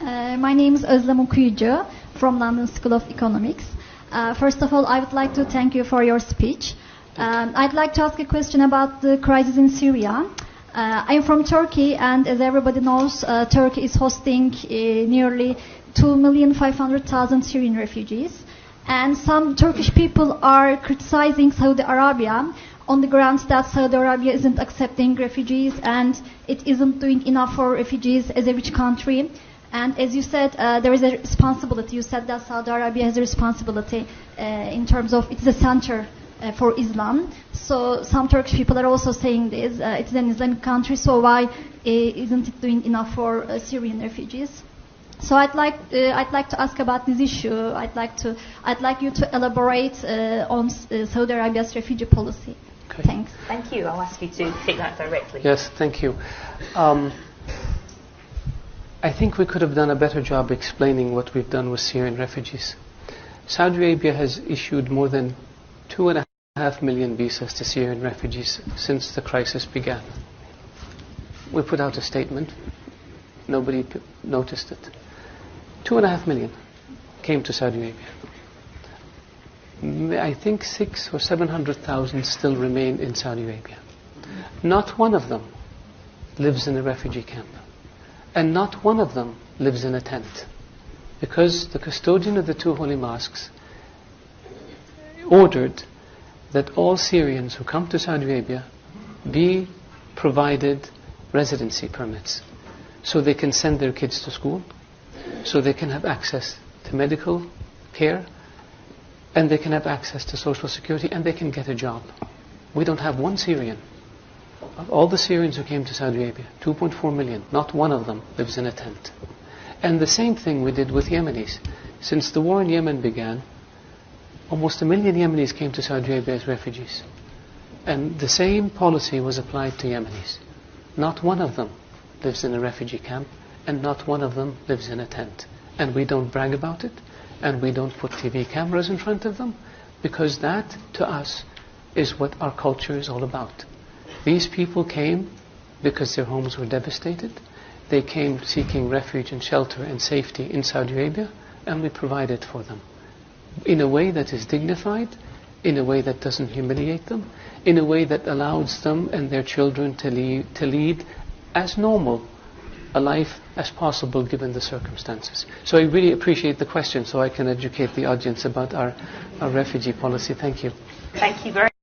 My name is Özlem Okuyucu from London School of Economics. First of all, I would like to thank you for your speech. I'd like to ask a question about the crisis in Syria. I'm from Turkey, and as everybody knows, Turkey is hosting nearly 2,500,000 Syrian refugees. And some Turkish people are criticizing Saudi Arabia on the grounds that Saudi Arabia isn't accepting refugees and it isn't doing enough for refugees as a rich country. And as you said, there is a responsibility. You said that Saudi Arabia has a responsibility in terms of it's a center for Islam. So some Turkish people are also saying this. It's an Islamic country, so why isn't it doing enough for Syrian refugees? So I'd like to ask about this issue. I'd like you to elaborate on Saudi Arabia's refugee policy. Okay. Thanks. Thank you. I'll ask you to take that directly. Yes, thank you. I think we could have done a better job explaining what we've done with Syrian refugees. Saudi Arabia has issued more than 2.5 million visas to Syrian refugees since the crisis began. We put out a statement. Nobody noticed it. 2.5 million came to Saudi Arabia. I think 600,000 or 700,000 still remain in Saudi Arabia. Not one of them lives in a refugee camp. And not one of them lives in a tent. Because the custodian of the two holy mosques ordered that all Syrians who come to Saudi Arabia be provided residency permits so they can send their kids to school, so they can have access to medical care, and they can have access to social security, and they can get a job. We don't have one Syrian. Of all the Syrians who came to Saudi Arabia, 2.4 million, not one of them lives in a tent. And the same thing we did with Yemenis. Since the war in Yemen began, almost 1 million Yemenis came to Saudi Arabia as refugees. And the same policy was applied to Yemenis. Not one of them lives in a refugee camp, and not one of them lives in a tent. And we don't brag about it, and we don't put TV cameras in front of them, because that, to us, is what our culture is all about. These people came because their homes were devastated. They came seeking refuge and shelter and safety in Saudi Arabia, and we provided for them in a way that is dignified, in a way that doesn't humiliate them, in a way that allows them and their children to lead as normal a life as possible given the circumstances. So I really appreciate the question, so I can educate the audience about our refugee policy. Thank you. Thank you very much.